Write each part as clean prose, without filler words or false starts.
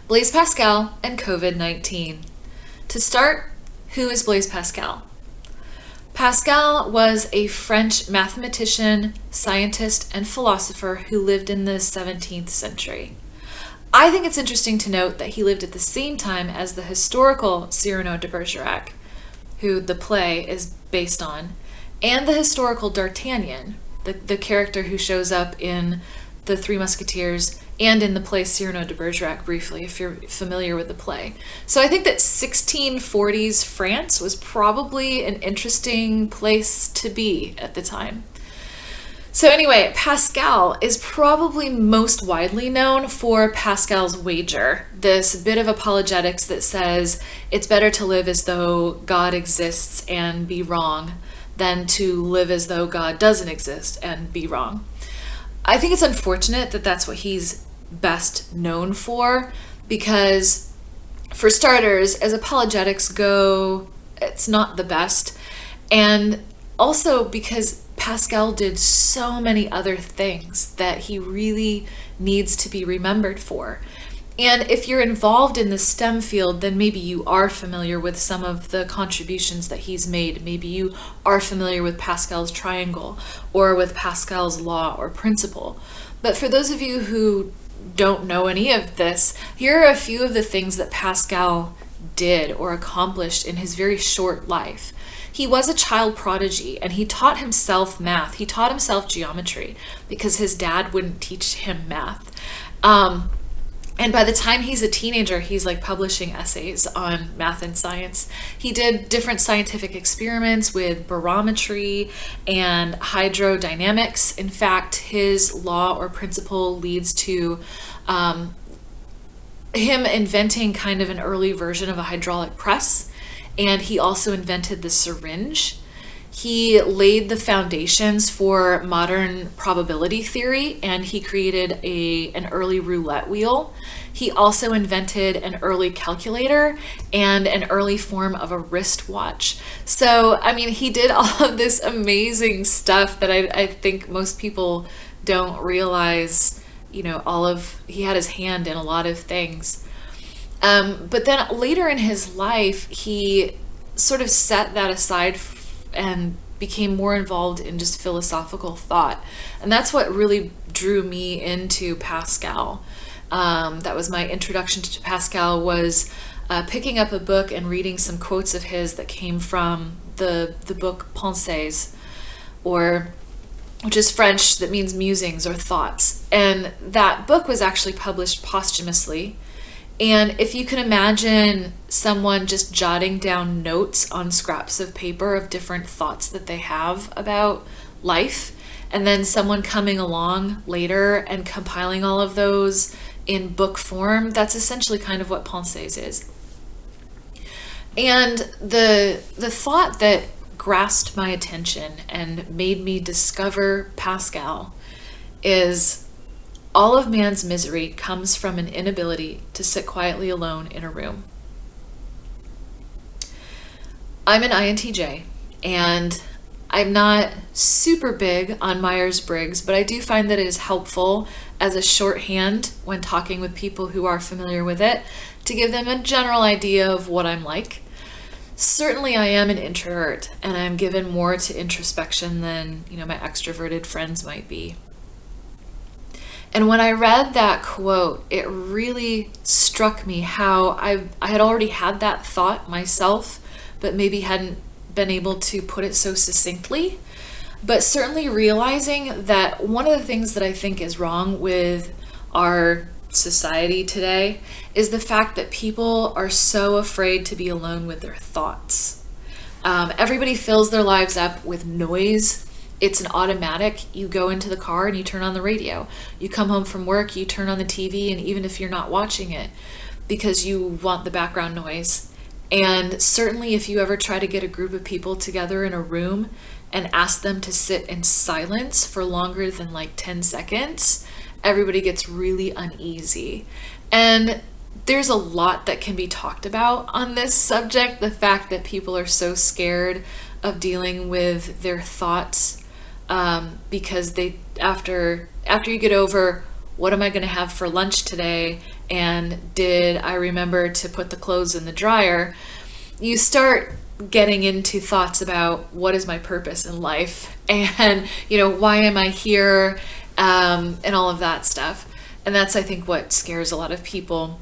Blaise Pascal and COVID-19. To start, who is Blaise Pascal? Pascal was a French mathematician, scientist, and philosopher who lived in the 17th century. I think it's interesting to note that he lived at the same time as the historical Cyrano de Bergerac, who the play is based on, and the historical D'Artagnan, the character who shows up in The Three Musketeers and in the play Cyrano de Bergerac briefly, if you're familiar with the play. So I think that 1640s France was probably an interesting place to be at the time. So anyway, Pascal is probably most widely known for Pascal's wager, this bit of apologetics that says it's better to live as though God exists and be wrong than to live as though God doesn't exist and be wrong. I think it's unfortunate that that's what he's best known for, because for starters, as apologetics go, it's not the best. And also because Pascal did so many other things that he really needs to be remembered for. And if you're involved in the STEM field, then maybe you are familiar with some of the contributions that he's made. Maybe you are familiar with Pascal's triangle or with Pascal's law or principle. But for those of you who don't know any of this, here are a few of the things that Pascal did or accomplished in his very short life. He was a child prodigy, and he taught himself math. He taught himself geometry because his dad wouldn't teach him math. And by the time he's a teenager, he's like publishing essays on math and science. He did different scientific experiments with barometry and hydrodynamics. In fact, his law or principle leads to him inventing kind of an early version of a hydraulic press. And he also invented the syringe. He laid the foundations for modern probability theory, and he created an early roulette wheel. He also invented an early calculator and an early form of a wristwatch. So, I mean, he did all of this amazing stuff that I think most people don't realize, he had his hand in a lot of things. But then later in his life, he sort of set that aside and became more involved in just philosophical thought. And that's what really drew me into Pascal. That was my introduction to Pascal, was picking up a book and reading some quotes of his that came from the book Pensées, which is French, that means musings or thoughts. And that book was actually published posthumously. And if you can imagine someone just jotting down notes on scraps of paper of different thoughts that they have about life, and then someone coming along later and compiling all of those in book form, that's essentially kind of what Pensées is. And the thought that grasped my attention and made me discover Pascal is: all of man's misery comes from an inability to sit quietly alone in a room. I'm an INTJ, and I'm not super big on Myers-Briggs, but I do find that it is helpful as a shorthand when talking with people who are familiar with it, to give them a general idea of what I'm like. Certainly I am an introvert, and I'm given more to introspection than, my extroverted friends might be. And when I read that quote, it really struck me how I had already had that thought myself, but maybe hadn't been able to put it so succinctly. But certainly realizing that one of the things that I think is wrong with our society today is the fact that people are so afraid to be alone with their thoughts. Everybody fills their lives up with noise. It's an automatic. You go into the car and you turn on the radio. You come home from work, you turn on the TV, and even if you're not watching it, because you want the background noise. And certainly if you ever try to get a group of people together in a room and ask them to sit in silence for longer than like 10 seconds, everybody gets really uneasy. And there's a lot that can be talked about on this subject. The fact that people are so scared of dealing with their thoughts because after you get over what am I going to have for lunch today? And did I remember to put the clothes in the dryer? You start getting into thoughts about what is my purpose in life, and why am I here, and all of that stuff. And that's, I think, what scares a lot of people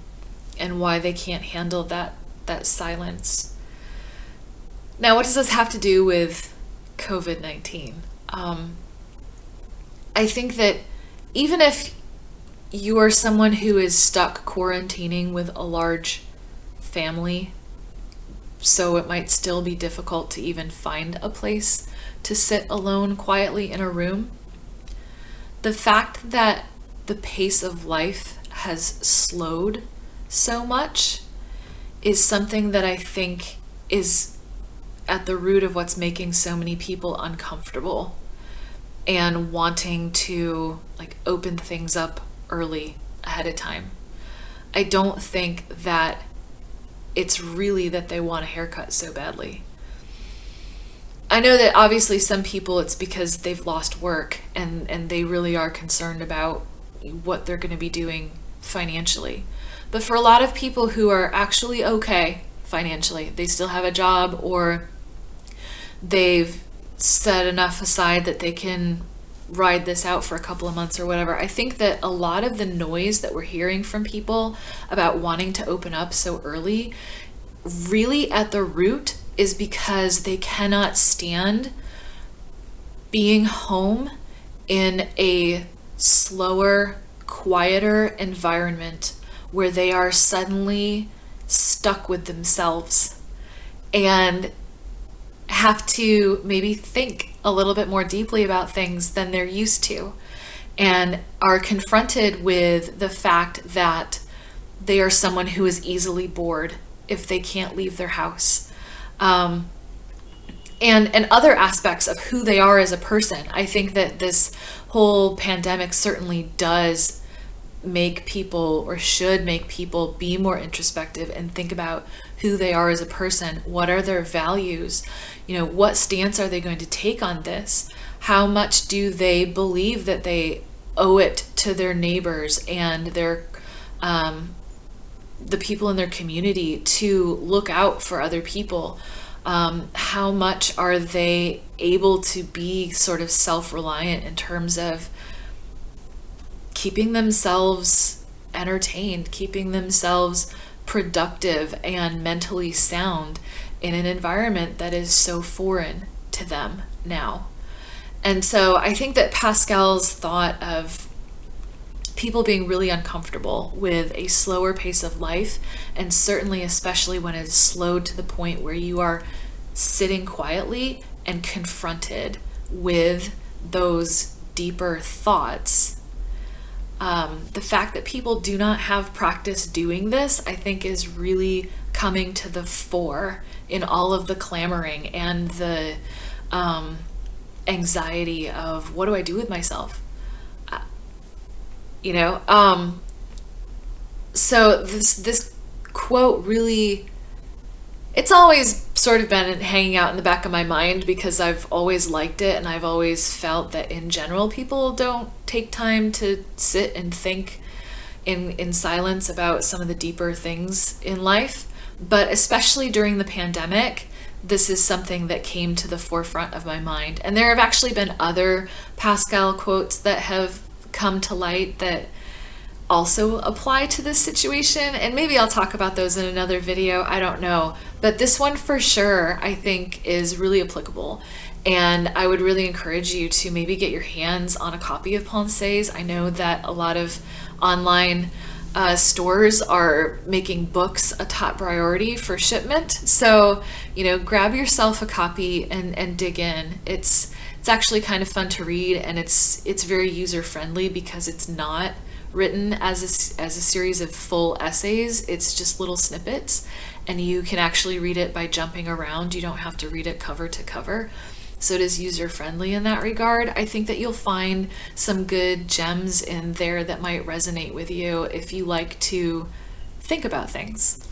and why they can't handle that silence. Now, what does this have to do with COVID-19? I think that even if you are someone who is stuck quarantining with a large family, so it might still be difficult to even find a place to sit alone quietly in a room, the fact that the pace of life has slowed so much is something that I think is at the root of what's making so many people uncomfortable and wanting to open things up early ahead of time. I don't think that it's really that they want a haircut so badly. I know that obviously some people, it's because they've lost work and they really are concerned about what they're going to be doing financially. But for a lot of people who are actually okay financially, they still have a job, or they've set enough aside that they can ride this out for a couple of months or whatever. I think that a lot of the noise that we're hearing from people about wanting to open up so early, really at the root is because they cannot stand being home in a slower, quieter environment where they are suddenly stuck with themselves and have to maybe think a little bit more deeply about things than they're used to, and are confronted with the fact that they are someone who is easily bored if they can't leave their house. And other aspects of who they are as a person. I think that this whole pandemic certainly does make people, or should make people, be more introspective and think about who they are as a person. What are their values? What stance are they going to take on this? How much do they believe that they owe it to their neighbors and their the people in their community to look out for other people? How much are they able to be sort of self-reliant in terms of keeping themselves entertained, keeping themselves productive and mentally sound in an environment that is so foreign to them now? And so I think that Pascal's thought of people being really uncomfortable with a slower pace of life, and certainly especially when it's slowed to the point where you are sitting quietly and confronted with those deeper thoughts. The fact that people do not have practice doing this, I think, is really coming to the fore in all of the clamoring and the anxiety of, what do I do with myself? So this quote really, it's always sort of been hanging out in the back of my mind because I've always liked it, and I've always felt that in general people don't take time to sit and think in silence about some of the deeper things in life. But especially during the pandemic, this is something that came to the forefront of my mind. And there have actually been other Pascal quotes that have come to light that also apply to this situation, and maybe I'll talk about those in another video, I don't know. But this one for sure, I think, is really applicable, and I would really encourage you to maybe get your hands on a copy of Pensées. I know that a lot of online stores are making books a top priority for shipment, so grab yourself a copy and dig in. It's actually kind of fun to read, and it's very user friendly because it's not written as a series of full essays. It's just little snippets, and you can actually read it by jumping around. You don't have to read it cover to cover. So it is user friendly in that regard. I think that you'll find some good gems in there that might resonate with you if you like to think about things.